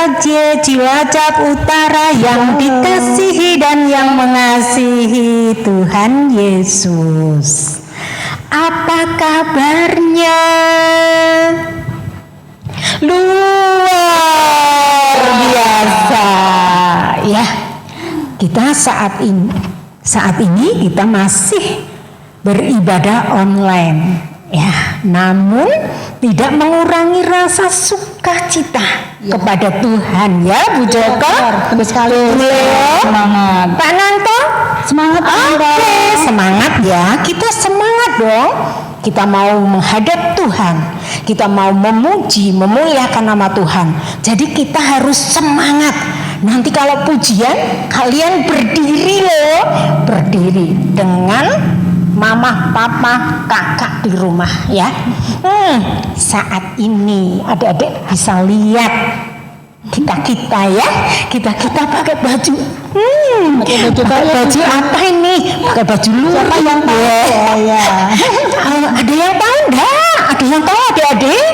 saja Cilacap Utara yang dikasihi dan yang mengasihi Tuhan Yesus. Apa kabarnya? Luar biasa ya. Kita saat ini kita masih beribadah online ya, namun tidak mengurangi rasa sukacita kepada Tuhan ya Bu Joko. Bagus sekali. Semangat. Pak Nanto, semangat. Oke, semangat ya. Kita semangat dong. Kita mau menghadap Tuhan. Kita mau memuji, memuliakan nama Tuhan. Jadi kita harus semangat. Nanti kalau pujian kalian berdiri loh, berdiri dengan mama, papa, kakak di rumah ya. Saat ini adik-adik bisa lihat kita ya, kita pakai baju. Pakai baju apa ini? Pakai baju luar. Siapa yang tahu? Ya. Ada yang tahu enggak? Ada yang tahu adik-adik?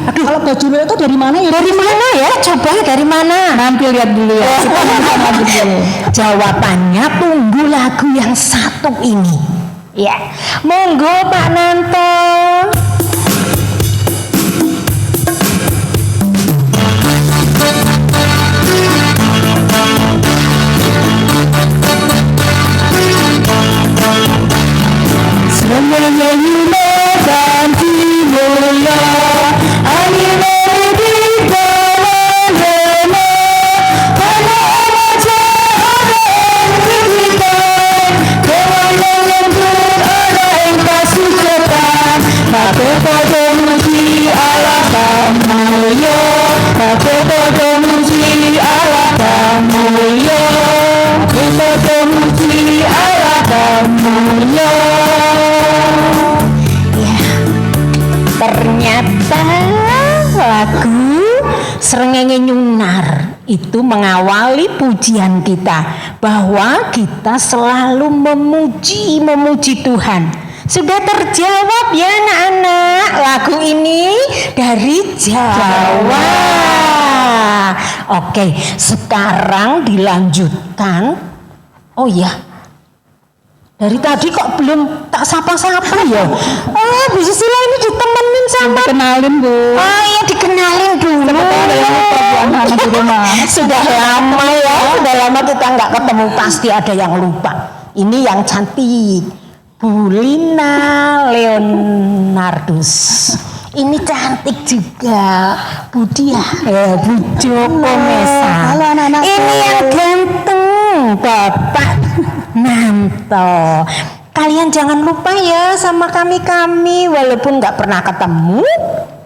Aduh, kalau baju lu itu dari mana ya? Dari mana ya? Coba dari mana? Nanti lihat dulu ya. Jawabannya tunggu lagu yang satu ini. Ya, monggo Pak Nanto. Semuanya dan dimulai. Ternyata lagu Srengenge Nyunar itu mengawali pujian kita, bahwa kita selalu memuji Tuhan. Sudah terjawab ya anak-anak, lagu ini dari Jawa. Oke, sekarang dilanjutkan. Oh ya, dari tadi kok belum tak sapa-sapa ya? Oh, Bu Susila ini ditemenin sama. Dikenalin Bu. Oh iya, dikenalin dulu. Ada yang lupa Bu anak-anak di rumah. Sudah lama ya, sudah lama kita nggak ketemu, pasti ada yang lupa. Ini yang cantik, Bu Lina Leonardus. Ini cantik juga, Bu Dia, Bu Joko Mesa. Halo anak-anak. Ini yang ganteng, Bapak Nanto. Kalian jangan lupa ya sama kami walaupun nggak pernah ketemu,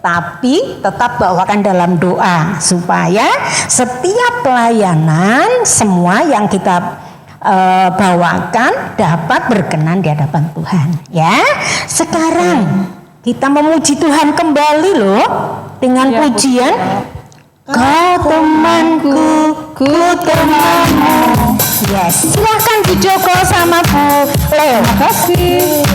tapi tetap bawakan dalam doa supaya setiap pelayanan semua yang kita bawakan dapat berkenan di hadapan Tuhan ya. Sekarang kita memuji Tuhan kembali loh dengan pujian Kau temanku, ku temanmu. Yes, silahkan Bu Joko sama Bu Leo. Terima kasih.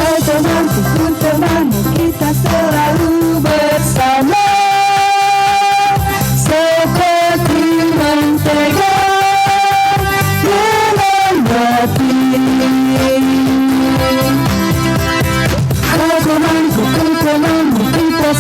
Kau temanku, ku temanmu, kita selalu bersama. Seperti mentega dengan roti. Kau temanku, kita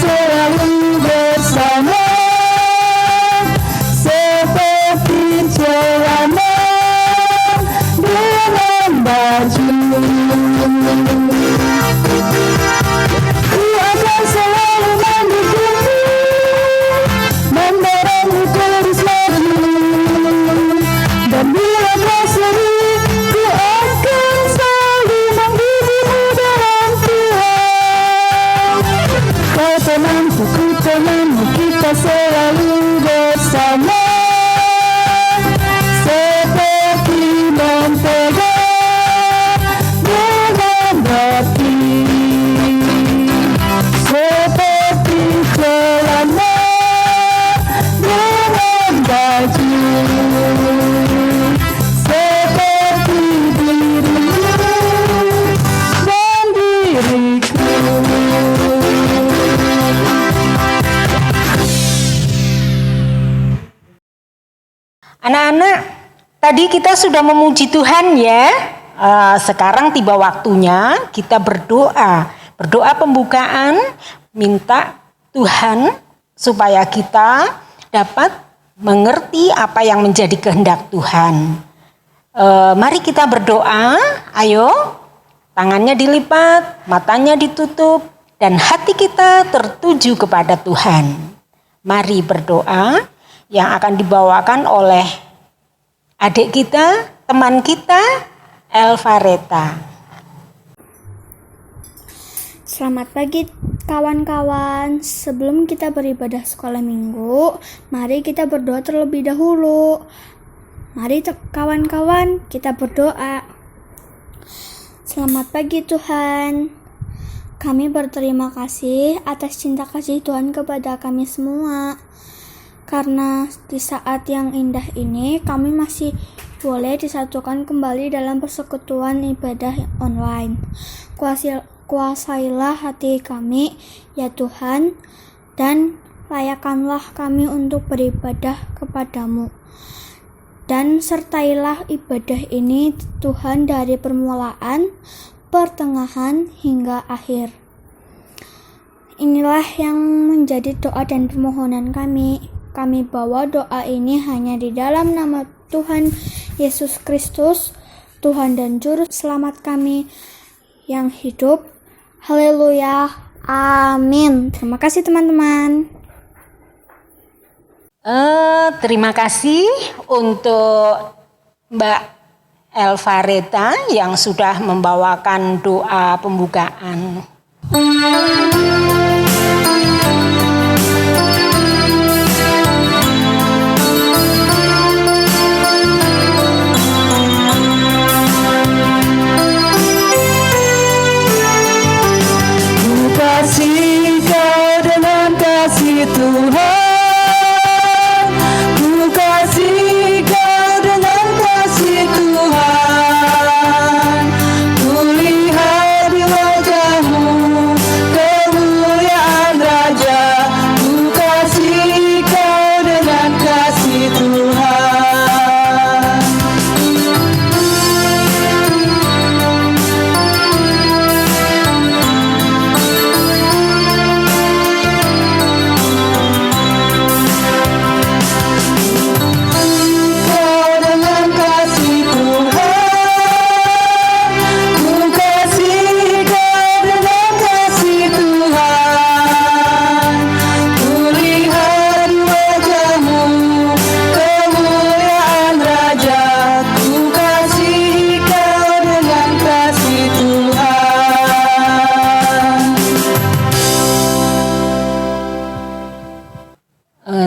Anak-anak, tadi kita sudah memuji Tuhan ya. Sekarang tiba waktunya kita berdoa. Berdoa pembukaan, minta Tuhan supaya kita dapat mengerti apa yang menjadi kehendak Tuhan. Mari kita berdoa, ayo. Tangannya dilipat, matanya ditutup, dan hati kita tertuju kepada Tuhan. Mari berdoa yang akan dibawakan oleh adik kita, teman kita, Elvareta. Selamat pagi kawan-kawan. Sebelum kita beribadah sekolah minggu, mari kita berdoa terlebih dahulu. Mari kawan-kawan, kita berdoa. Selamat pagi Tuhan. Kami berterima kasih atas cinta kasih Tuhan kepada kami semua. Karena di saat yang indah ini, kami masih boleh disatukan kembali dalam persekutuan ibadah online. Kuasailah hati kami, ya Tuhan, dan layakkanlah kami untuk beribadah kepadamu. Dan sertailah ibadah ini Tuhan dari permulaan, pertengahan, hingga akhir. Inilah yang menjadi doa dan permohonan kami. Kami bawa doa ini hanya di dalam nama Tuhan Yesus Kristus, Tuhan dan Juru Selamat kami yang hidup. Haleluya. Amin. Terima kasih teman-teman. Terima kasih untuk Mbak Elvareta yang sudah membawakan doa pembukaan. Ku kasih kau dengan kasih Tuhan.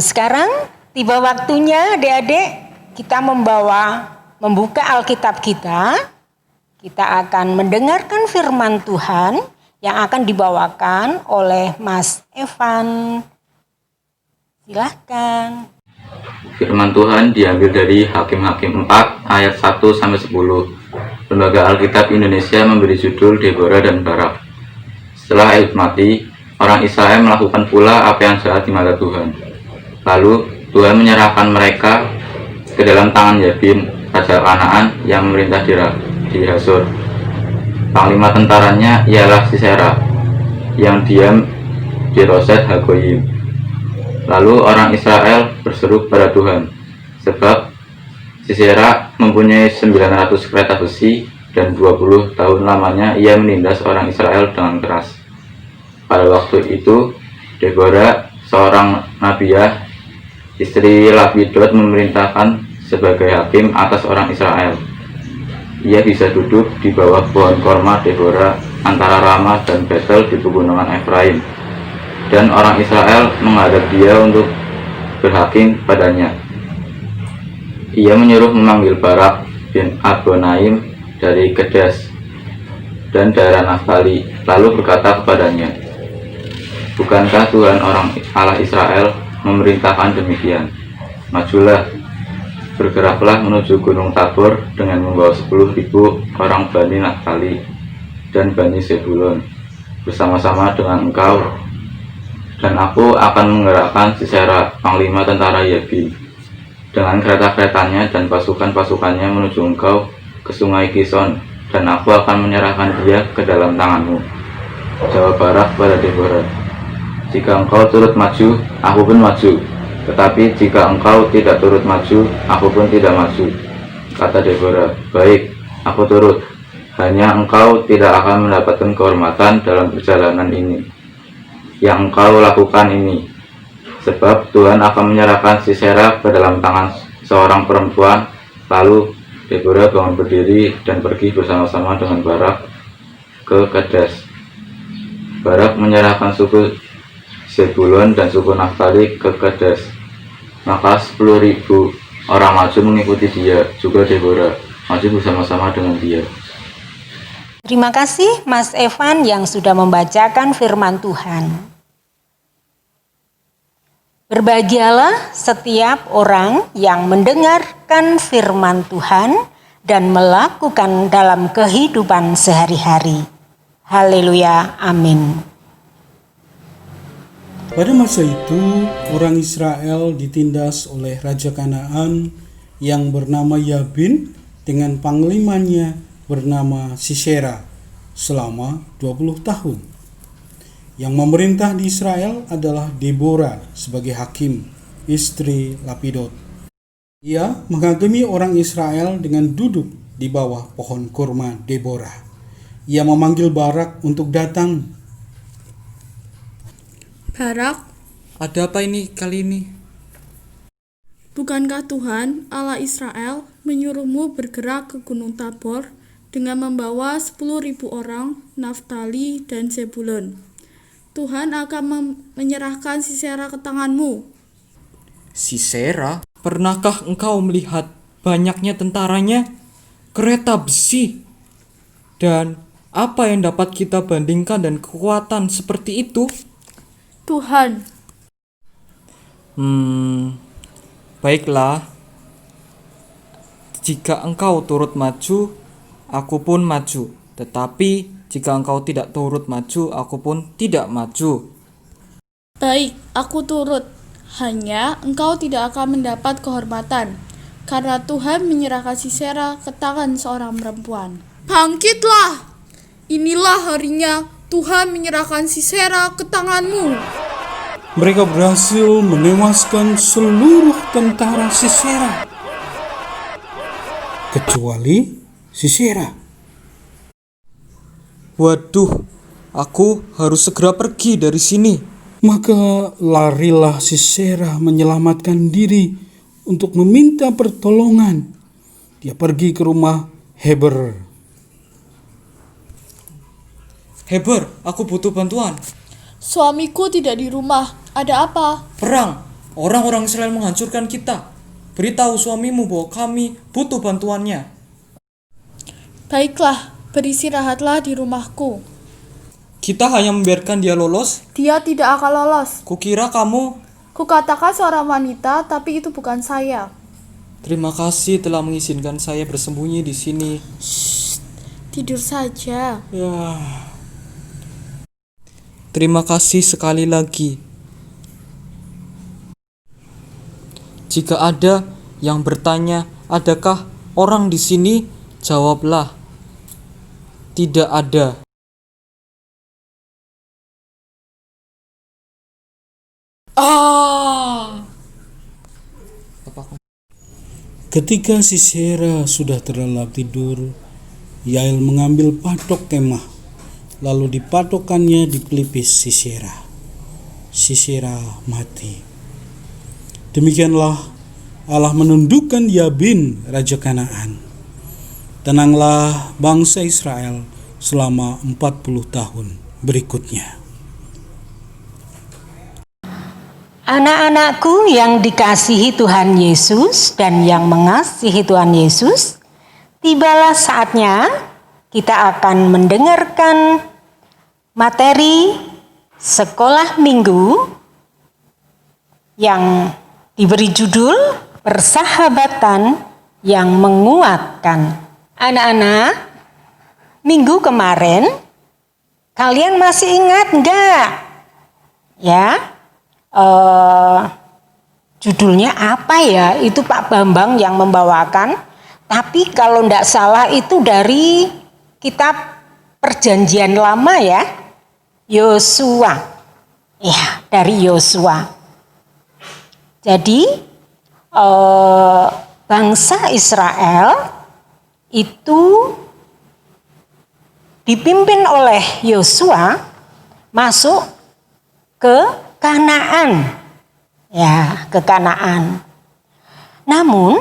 Sekarang tiba waktunya adik-adik kita membuka Alkitab kita. Kita akan mendengarkan firman Tuhan yang akan dibawakan oleh Mas Evan. Silahkan. Firman Tuhan diambil dari Hakim-Hakim 4 ayat 1-10. Lembaga Alkitab Indonesia memberi judul Deborah dan Barak. Setelah Ayub mati, orang Israel melakukan pula apa yang jahat di mata Tuhan. Lalu Tuhan menyerahkan mereka ke dalam tangan Yabin, raja Kanaan yang memerintah di Hasor. Panglima tentaranya ialah Sisera, yang diam di Roset Hagoyim. Lalu orang Israel berseru pada Tuhan, sebab Sisera mempunyai 900 kereta besi dan 20 tahun lamanya ia menindas orang Israel dengan keras. Pada waktu itu, Deborah, seorang nabiah, istri Lapidot, memerintahkan sebagai hakim atas orang Israel. Ia bisa duduk di bawah pohon korma Deborah antara Ramah dan Betel di pegunungan Efraim. Dan orang Israel menghadap dia untuk berhakim padanya. Ia menyuruh memanggil Barak bin Abonaim dari Kedes dan daerah Naftali, lalu berkata kepadanya, "Bukankah Tuhan orang Allah Israel memerintahkan demikian? Majulah, bergeraklah menuju Gunung Tabor dengan membawa 10.000 orang Bani Naftali dan Bani Zebulon bersama-sama dengan engkau, dan aku akan menggerakkan Sisera, panglima tentara Yabin. dengan kereta-keretanya dan pasukan-pasukannya menuju engkau ke sungai Kison, dan aku akan menyerahkan dia ke dalam tanganmu. Jawab Barak pada Deborah, jika engkau turut maju, aku pun maju. Tetapi jika engkau tidak turut maju, aku pun tidak maju. Kata Deborah, baik, aku turut. Hanya engkau tidak akan mendapatkan kehormatan dalam perjalanan ini yang engkau lakukan ini, sebab Tuhan akan menyerahkan Sisera ke dalam tangan seorang perempuan. Lalu Deborah bangun berdiri dan pergi bersama-sama dengan Barak ke Kades. Barak menyerahkan suku Zebulon dan suku Naftali ke Kades. Maka 10.000 orang maju mengikuti dia, juga Deborah maju bersama-sama dengan dia. Terima kasih Mas Evan yang sudah membacakan firman Tuhan. Berbahagialah setiap orang yang mendengarkan firman Tuhan dan melakukan dalam kehidupan sehari-hari. Haleluya, amin. Pada masa itu, orang Israel ditindas oleh Raja Kanaan yang bernama Yabin dengan panglimanya bernama Sisera selama 20 tahun. Yang memerintah di Israel adalah Deborah sebagai hakim, istri Lapidot. Ia menghakimi orang Israel dengan duduk di bawah pohon kurma Deborah. Ia memanggil Barak untuk datang. Barak, Ada apa ini kali ini? bukankah Tuhan Allah Israel menyuruhmu bergerak ke Gunung Tabor dengan membawa 10.000 orang Naftali dan Zebulon? Tuhan akan menyerahkan Sisera ke tanganmu. Sisera? Pernahkah engkau melihat banyaknya tentaranya, kereta besi, dan apa yang dapat kita bandingkan dan kekuatan seperti itu? Tuhan, Baiklah. Jika engkau turut maju, aku pun maju. Tetapi jika engkau tidak turut maju, aku pun tidak maju. baik, aku turut. Hanya engkau tidak akan mendapat kehormatan, karena Tuhan menyerahkan Sisera ke tangan seorang perempuan. Bangkitlah! Inilah harinya Tuhan menyerahkan Sisera ke tanganmu. Mereka berhasil menewaskan seluruh tentara Sisera, kecuali Sisera. Waduh, aku harus segera pergi dari sini. Maka larilah Sisera menyelamatkan diri untuk meminta pertolongan. Dia pergi ke rumah Heber. Heber, aku butuh bantuan. Suamiku tidak di rumah. Ada apa? Perang, orang-orang Israel menghancurkan kita. Beritahu suamimu bahwa kami butuh bantuannya. Baiklah, beristirahatlah di rumahku. Kita hanya membiarkan dia lolos. Dia tidak akan lolos. Kukira kamu. Kukatakan seorang wanita, tapi itu bukan saya. Terima kasih telah mengizinkan saya bersembunyi di sini. Tidur saja. Ya. Terima kasih sekali lagi. Jika ada yang bertanya, adakah orang di sini? Jawablah, tidak ada. Ketika Sisera sudah terlelap tidur, Yael mengambil patok kemah, lalu dipatokkannya di pelipis Sisera. Sisera mati. Demikianlah Allah menundukkan Yabin, Raja Kanaan. Tenanglah bangsa Israel selama 40 tahun berikutnya. Anak-anakku yang dikasihi Tuhan Yesus dan yang mengasihi Tuhan Yesus, tibalah saatnya kita akan mendengarkan materi sekolah minggu yang diberi judul Persahabatan yang Menguatkan. Anak-anak, minggu kemarin kalian masih ingat enggak? Ya, Judulnya apa ya? Itu Pak Bambang yang membawakan. Tapi kalau tidak salah itu dari kitab Perjanjian Lama ya. Yosua. Ya, dari Yosua. Jadi bangsa Israel itu dipimpin oleh Yosua masuk ke Kanaan. Ya, ke Kanaan. Namun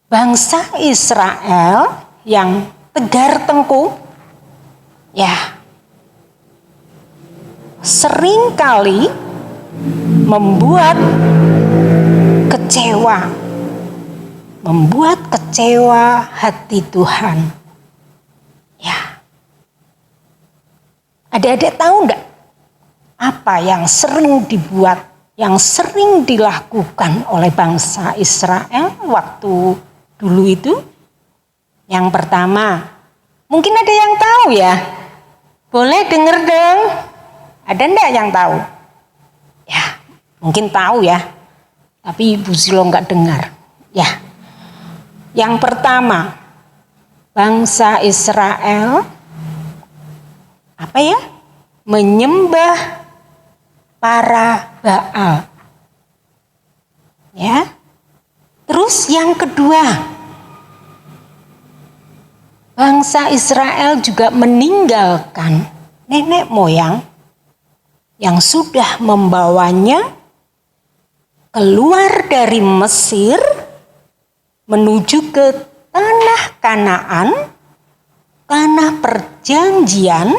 bangsa Israel yang tegar tengkuk ya seringkali membuat kecewa hati Tuhan. Ya. Adik-adik tahu enggak apa yang sering dibuat, yang sering dilakukan oleh bangsa Israel waktu dulu itu? Yang pertama, mungkin ada yang tahu ya? Boleh denger dong. Ada enggak yang tahu? Ya, mungkin tahu ya. Tapi Ibu Silo enggak dengar. Ya. Yang pertama, bangsa Israel apa ya? Menyembah para Baal. Ya. Terus yang kedua, bangsa Israel juga meninggalkan nenek moyang yang sudah membawanya keluar dari Mesir menuju ke tanah Kanaan, tanah perjanjian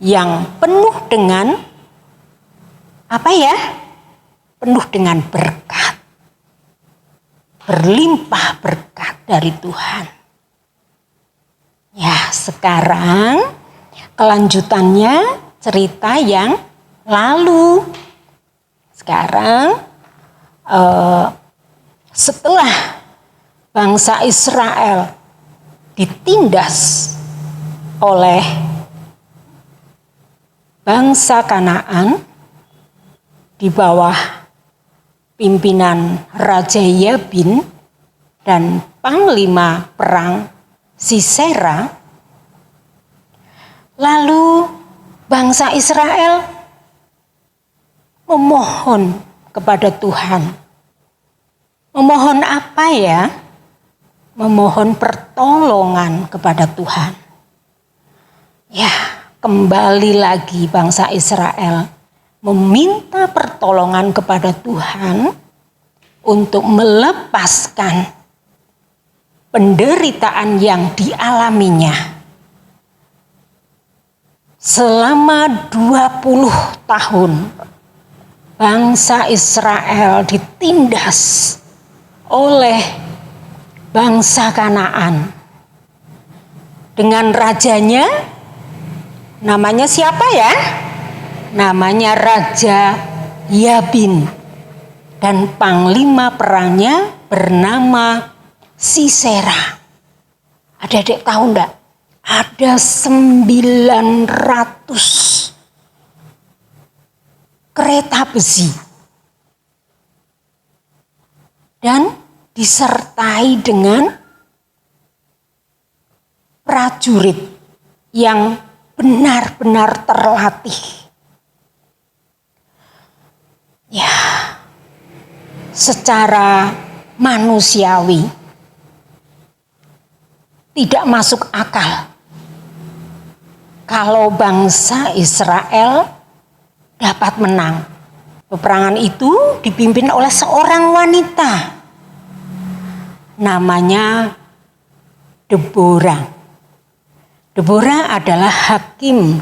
yang penuh dengan apa ya? Penuh dengan berkat. Berlimpah berkat dari Tuhan. Ya, sekarang kelanjutannya cerita yang lalu. Sekarang setelah bangsa Israel ditindas oleh bangsa Kanaan di bawah pimpinan Raja Yabin dan panglima perang Sisera, lalu bangsa Israel memohon kepada Tuhan. Memohon apa ya? Memohon pertolongan kepada Tuhan. Ya, kembali lagi bangsa Israel meminta pertolongan kepada Tuhan untuk melepaskan penderitaan yang dialaminya. Selama 20 tahun bangsa Israel ditindas oleh bangsa Kanaan. Dengan rajanya, namanya siapa ya? Namanya Raja Yabin. Dan panglima perangnya bernama Sisera. Adik-adik tahu enggak? Ada 900 kereta besi. Dan disertai dengan prajurit yang benar-benar terlatih. Ya, secara manusiawi tidak masuk akal kalau bangsa Israel dapat menang. Peperangan itu dipimpin oleh seorang wanita. Namanya Deborah. Deborah adalah hakim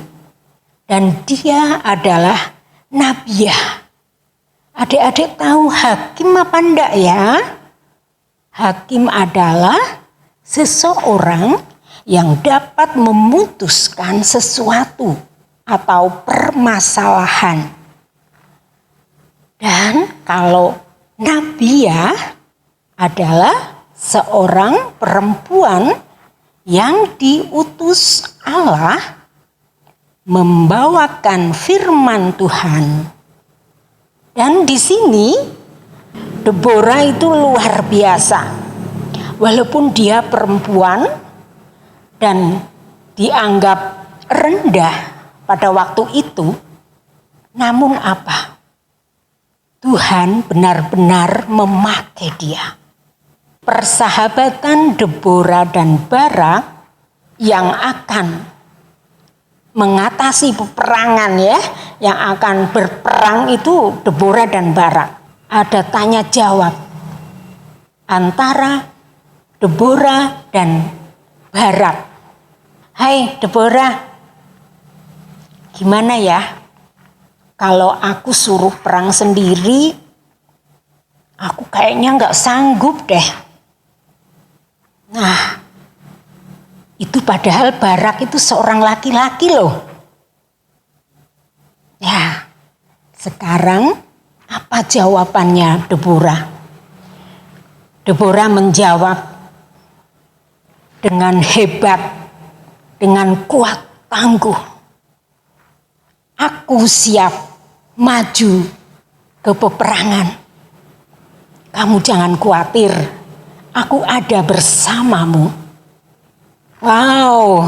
dan dia adalah nabiah. Adik-adik tahu hakim apa enggak ya? Hakim adalah seseorang yang dapat memutuskan sesuatu atau permasalahan. Dan kalau nabiah adalah seorang perempuan yang diutus Allah membawakan firman Tuhan Dan di sini Deborah itu luar biasa. Walaupun dia perempuan dan dianggap rendah pada waktu itu, namun apa? Tuhan benar-benar memakai dia. Persahabatan Deborah dan Barak yang akan mengatasi peperangan ya, yang akan berperang itu Deborah dan Barak. Ada tanya jawab antara Deborah dan Barak. Hai Deborah, gimana ya kalau aku suruh perang sendiri? Aku kayaknya nggak sanggup deh. Nah, itu padahal Barak itu seorang laki-laki loh. Ya, sekarang apa jawabannya Deborah? Deborah menjawab dengan hebat, dengan kuat tangguh. Aku siap maju ke peperangan. Kamu jangan khawatir, aku ada bersamamu. Wow,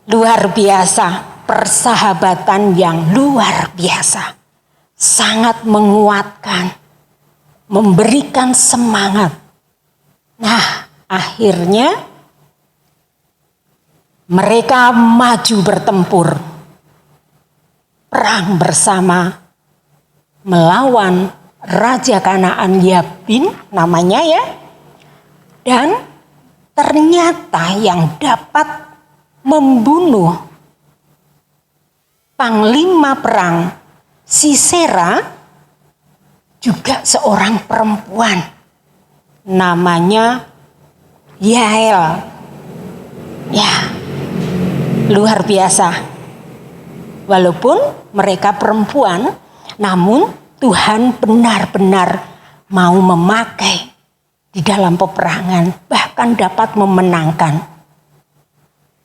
luar biasa, persahabatan yang luar biasa. Sangat menguatkan, memberikan semangat. Nah, akhirnya mereka maju bertempur. Perang bersama melawan Raja Kanaan Yabin namanya ya. Dan ternyata yang dapat membunuh panglima perang Sisera juga seorang perempuan. Namanya Yael. Ya, luar biasa. Walaupun mereka perempuan, namun Tuhan benar-benar mau memakai di dalam peperangan, bahkan dapat memenangkan.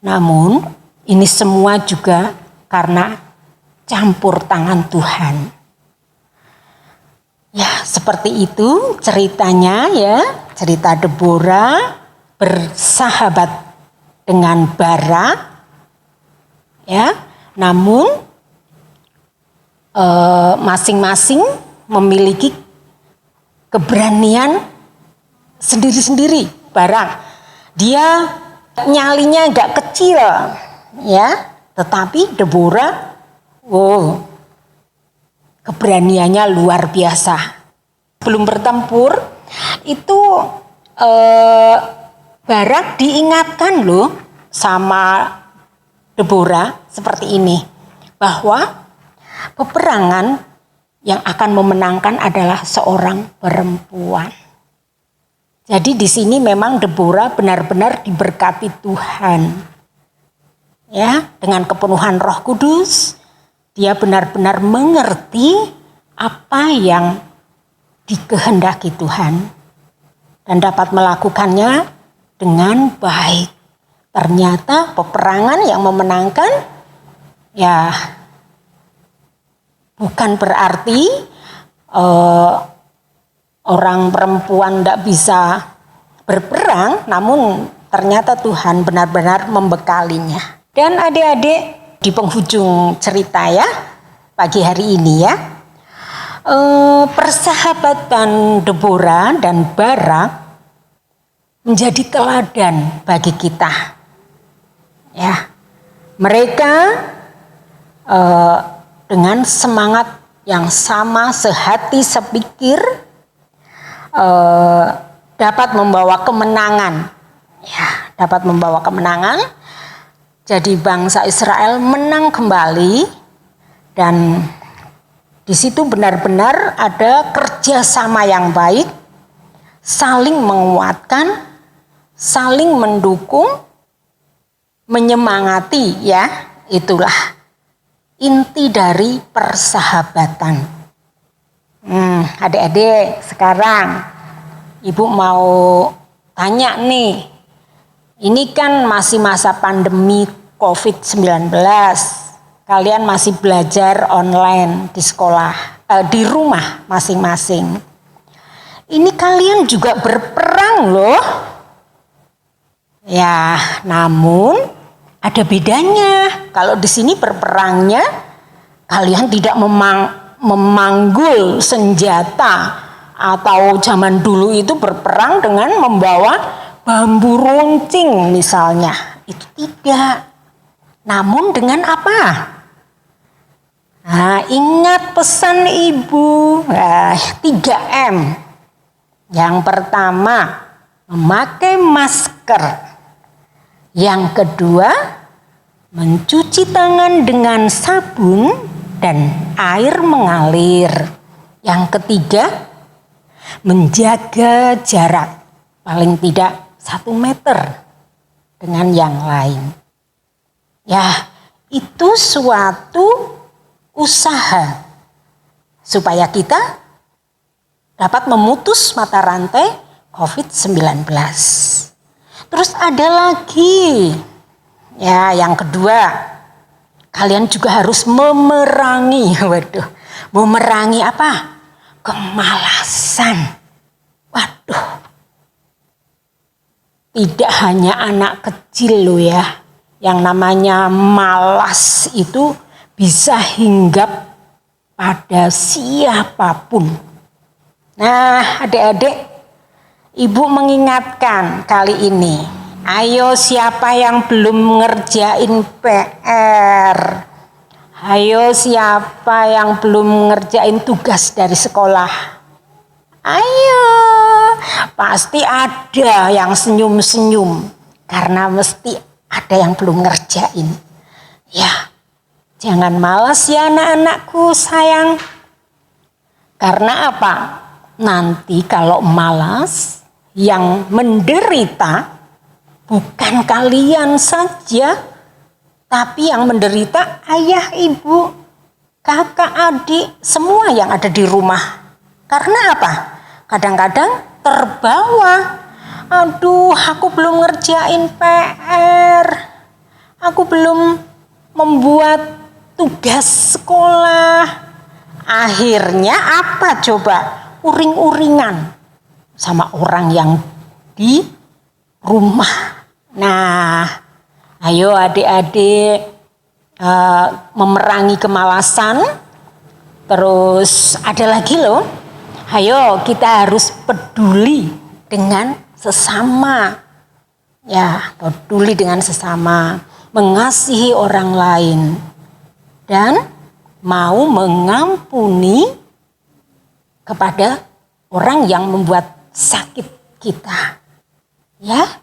Namun ini semua juga karena campur tangan Tuhan. Ya, seperti itu ceritanya ya, cerita Deborah bersahabat dengan Barak. Ya, namun masing-masing memiliki keberanian sendiri-sendiri. Barak, dia nyalinya agak kecil, ya, tetapi Deborah, wow, keberaniannya luar biasa. Belum bertempur, itu Barak diingatkan loh sama Deborah seperti ini, bahwa peperangan yang akan memenangkan adalah seorang perempuan. Jadi di sini memang Deborah benar-benar diberkati Tuhan. Ya, dengan kepenuhan Roh Kudus, dia benar-benar mengerti apa yang dikehendaki Tuhan dan dapat melakukannya dengan baik. Ternyata peperangan yang memenangkan ya bukan berarti orang perempuan tidak bisa berperang, namun ternyata Tuhan benar-benar membekalinya. Dan adik-adik, di penghujung cerita ya, pagi hari ini ya, persahabatan Deborah dan Barak menjadi teladan bagi kita. Ya, mereka dengan semangat yang sama, sehati, sepikir, dapat membawa kemenangan. Ya, dapat membawa kemenangan. Jadi bangsa Israel menang kembali, dan di situ benar-benar ada kerjasama yang baik, saling menguatkan, saling mendukung, menyemangati, ya, itulah inti dari persahabatan. Adik-adik, sekarang Ibu mau tanya nih, ini kan masih masa pandemi COVID-19, kalian masih belajar online di sekolah. di rumah masing-masing. Ini kalian juga berperang loh. Ya, namun ada bedanya. Kalau di sini berperangnya kalian tidak memanggul senjata, atau zaman dulu itu berperang dengan membawa bambu runcing misalnya. Itu tidak. Namun dengan apa? Nah, ingat pesan ibu. 3M. Yang pertama, memakai masker. Yang kedua, mencuci tangan dengan sabun dan air mengalir. Yang ketiga, menjaga jarak paling tidak 1 meter dengan yang lain. Ya, itu suatu usaha supaya kita dapat memutus mata rantai COVID-19. Terus ada lagi, ya yang kedua, kalian juga harus memerangi, memerangi apa? Kemalasan. Waduh, tidak hanya anak kecil loh ya, yang namanya malas itu bisa hinggap pada siapapun. Nah, adik-adik, ibu mengingatkan kali ini, ayo siapa yang belum ngerjain PR? Ayo siapa yang belum ngerjain tugas dari sekolah? Ayo, pasti ada yang senyum-senyum karena mesti ada yang belum ngerjain. Ya, jangan malas ya anak-anakku sayang. Karena apa? Nanti kalau malas, yang menderita bukan kalian saja, tapi yang menderita ayah, ibu, kakak, adik, semua yang ada di rumah. Karena apa? Kadang-kadang terbawa. Aduh, aku belum ngerjain PR. Aku belum membuat tugas sekolah. Akhirnya apa coba? Uring-uringan sama orang yang di rumah. Nah, ayo adik-adik memerangi kemalasan. Terus ada lagi loh. Ayo kita harus peduli dengan sesama. Ya, peduli dengan sesama, mengasihi orang lain dan mau mengampuni kepada orang yang membuat sakit kita. Ya.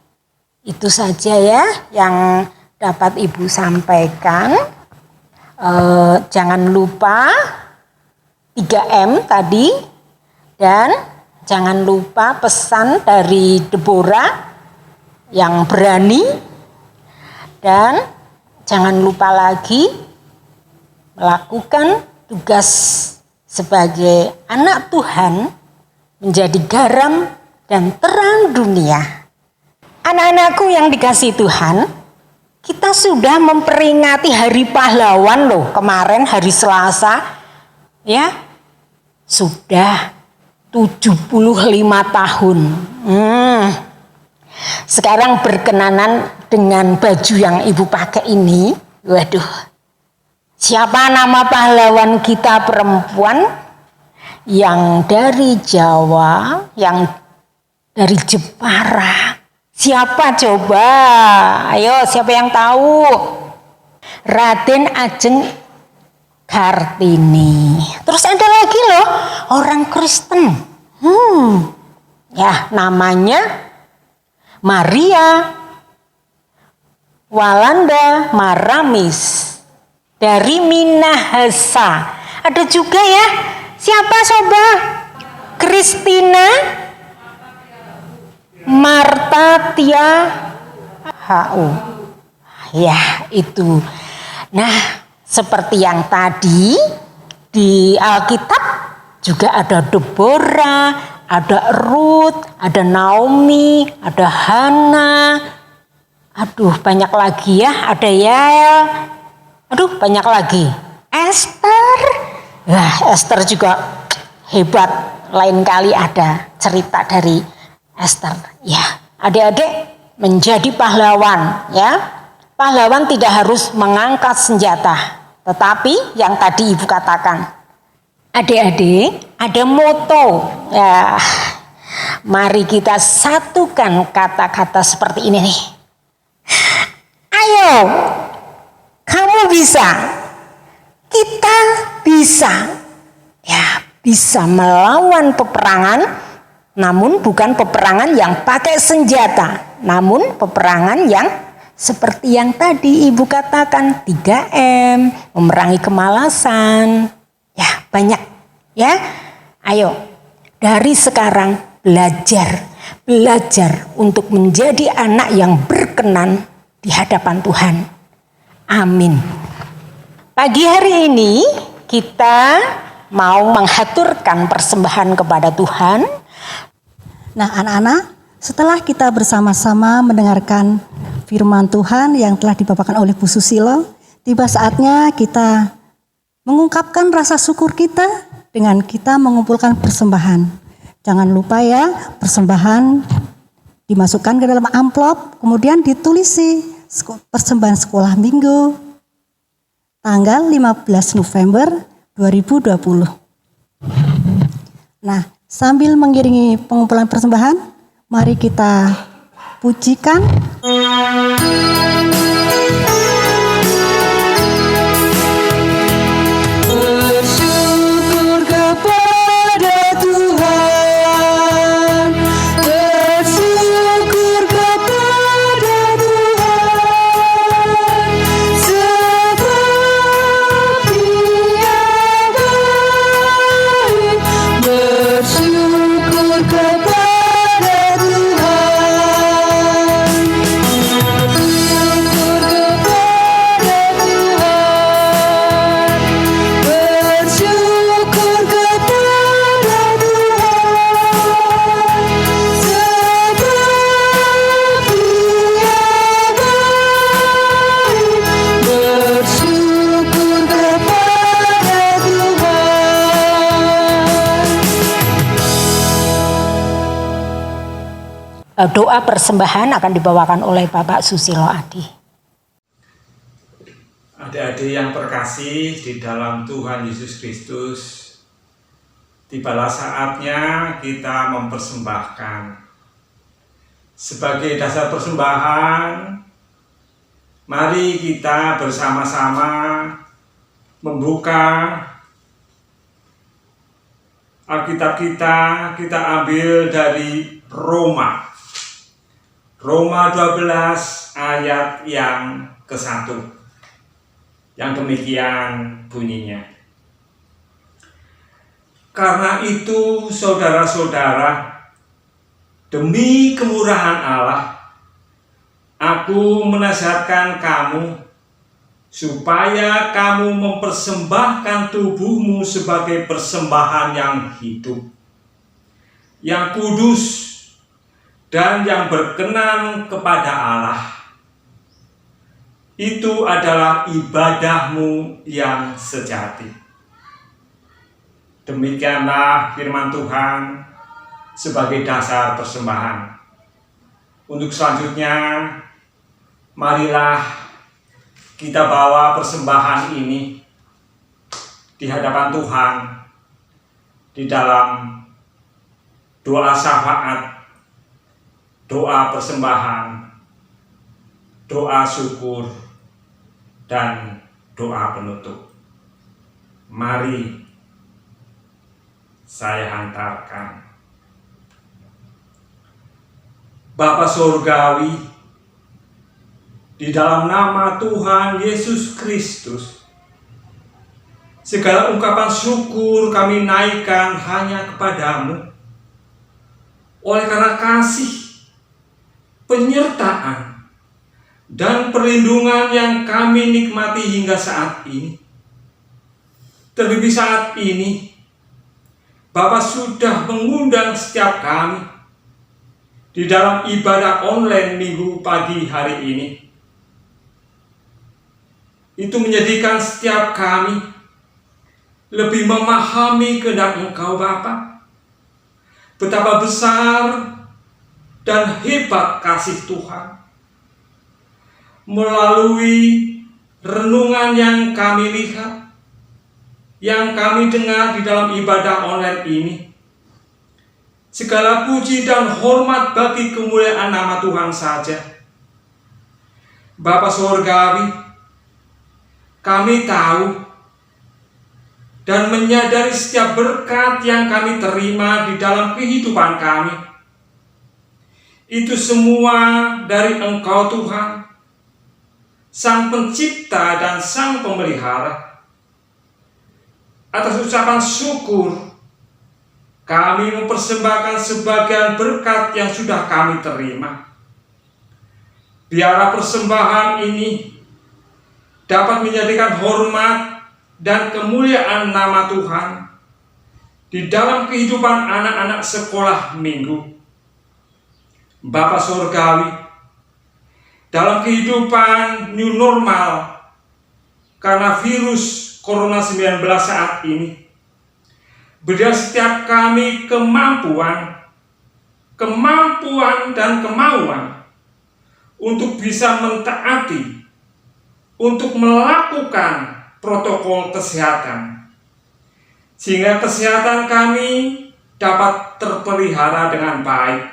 Itu saja ya yang dapat ibu sampaikan. Jangan lupa 3M tadi, dan jangan lupa pesan dari Deborah yang berani, dan jangan lupa lagi melakukan tugas sebagai anak Tuhan, menjadi garam dan terang dunia. Anak-anakku yang dikasihi Tuhan, kita sudah memperingati Hari Pahlawan loh, kemarin hari Selasa, ya, sudah 75 tahun. Sekarang berkenanan dengan baju yang ibu pakai ini, waduh, siapa nama pahlawan kita perempuan yang dari Jawa, yang dari Jepara? Siapa coba? Ayo, siapa yang tahu? Raden Ajeng Kartini. Terus ada lagi loh, orang Kristen. Ya, namanya Maria Walanda Maramis dari Minahasa. Ada juga ya. Siapa coba? Kristina Marta Tia HU. Ya, itu. Nah, seperti yang tadi di Alkitab juga ada Deborah, ada Ruth, ada Naomi, ada Hana. Aduh, banyak lagi ya. Ada Yael. Aduh, banyak lagi. Esther. Wah, Esther juga hebat. Lain kali ada cerita dari Esther. Ya, adik-adik menjadi pahlawan, ya. Pahlawan tidak harus mengangkat senjata, tetapi yang tadi Ibu katakan. Adik-adik, ada moto. Ya, mari kita satukan kata-kata seperti ini nih. Ayo, kamu bisa. Kita bisa. Ya, bisa melawan peperangan, namun bukan peperangan yang pakai senjata, namun peperangan yang seperti yang tadi Ibu katakan, 3M, memerangi kemalasan. Ya, banyak. Ya, ayo dari sekarang belajar untuk menjadi anak yang berkenan di hadapan Tuhan. Amin. Pagi hari ini kita mau menghaturkan persembahan kepada Tuhan. Nah, anak-anak, setelah kita bersama-sama mendengarkan firman Tuhan yang telah dibawakan oleh Bu Susilo, tiba saatnya kita mengungkapkan rasa syukur kita dengan kita mengumpulkan persembahan. Jangan lupa ya, persembahan dimasukkan ke dalam amplop, kemudian ditulisi persembahan sekolah minggu tanggal 15 November 2020. Nah, sambil mengiringi pengumpulan persembahan, mari kita pujikan. Bersyukur kepada Tuhan, bersyukur kepada Tuhan, sebab Dia baik. Bersyukur kepada Tuhan, bersyukur kepada Tuhan, bersyukur kepada Tuhan, sebab Dia baik. Bersyukur kepada Tuhan. Doa persembahan akan dibawakan oleh Bapak Susilo Adi. Adik-adik yang terkasih di dalam Tuhan Yesus Kristus, tibalah saatnya kita mempersembahkan. Sebagai dasar persembahan, mari kita bersama-sama membuka Alkitab kita ambil dari Roma 12 ayat yang ke-1. Yang demikian bunyinya. Karena itu saudara-saudara, demi kemurahan Allah, aku menasihatkan kamu supaya kamu mempersembahkan tubuhmu sebagai persembahan yang hidup, yang kudus, dan yang berkenan kepada Allah. Itu adalah ibadahmu yang sejati. Demikianlah firman Tuhan sebagai dasar persembahan. Untuk selanjutnya, marilah kita bawa persembahan ini di hadapan Tuhan di dalam doa syafaat, doa persembahan, doa syukur, dan doa penutup. Mari saya hantarkan. Bapa Surgawi, di dalam nama Tuhan Yesus Kristus, segala ungkapan syukur kami naikkan hanya kepadamu. Oleh karena kasih, penyertaan, dan perlindungan yang kami nikmati hingga saat ini. Terlebih saat ini, Bapak sudah mengundang setiap kami di dalam ibadah online minggu pagi hari ini. Itu menjadikan setiap kami lebih memahami kehendak Engkau Bapa. Betapa besar dan hebat kasih Tuhan. Melalui renungan yang kami lihat, yang kami dengar di dalam ibadah online ini, segala puji dan hormat bagi kemuliaan nama Tuhan saja. Bapa Surgawi, kami tahu dan menyadari setiap berkat yang kami terima di dalam kehidupan kami, itu semua dari Engkau Tuhan, Sang Pencipta dan Sang Pemelihara. Atas ucapan syukur, kami mempersembahkan sebagian berkat yang sudah kami terima. Biarlah persembahan ini dapat menjadikan hormat dan kemuliaan nama Tuhan di dalam kehidupan anak-anak sekolah minggu. Bapa Surgawi, dalam kehidupan new normal karena virus Corona 19 saat ini, berilah setiap kami kemampuan dan kemauan untuk bisa mentaati, untuk melakukan protokol kesehatan, sehingga kesehatan kami dapat terpelihara dengan baik.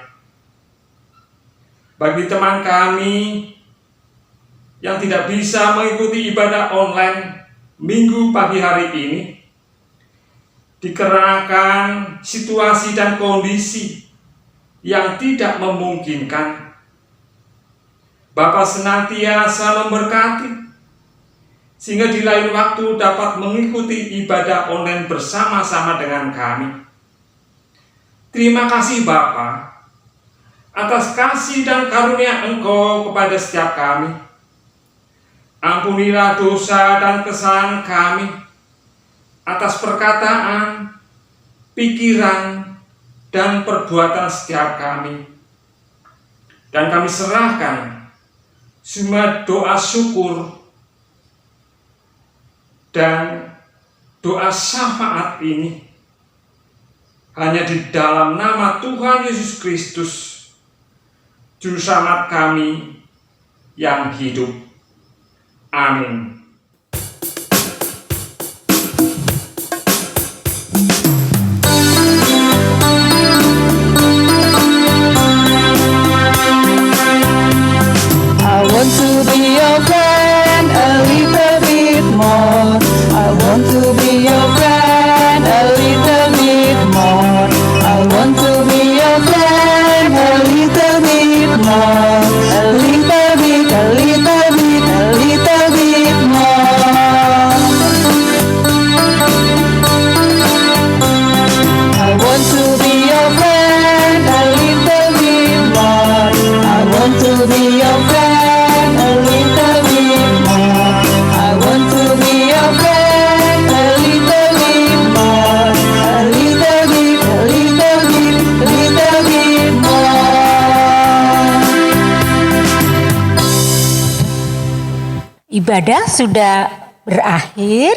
Bagi teman kami yang tidak bisa mengikuti ibadah online minggu pagi hari ini, dikarenakan situasi dan kondisi yang tidak memungkinkan, Bapa senantiasa memberkati, sehingga di lain waktu dapat mengikuti ibadah online bersama-sama dengan kami. Terima kasih Bapa atas kasih dan karunia Engkau kepada setiap kami. Ampunilah dosa dan kesalahan kami atas perkataan, pikiran, dan perbuatan setiap kami. Dan kami serahkan semua doa syukur dan doa syafaat ini hanya di dalam nama Tuhan Yesus Kristus, Juru Selamat kami yang hidup. Amin. I want to be your friend a little bit more. I want to be your friend a little bit more. I want to be your friend a little bit more. A little bit, a little bit, a little bit more. I want to be your friend a little bit more. I want to be your friend a little bit more. I want to be your friend a little bit more. A little bit, a little bit, a little bit more. Ibadah sudah berakhir.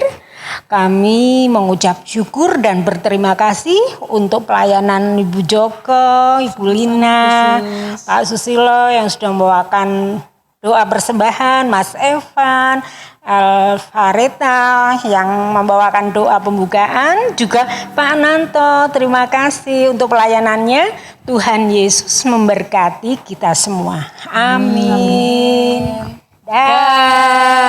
Kami mengucap syukur dan berterima kasih untuk pelayanan Ibu Joko, Ibu Lina, Pak Susilo yang sudah membawakan doa persembahan, Mas Evan, Alfareta yang membawakan doa pembukaan, juga Pak Nanto. Terima kasih untuk pelayanannya. Tuhan Yesus memberkati kita semua. Amin. Dah.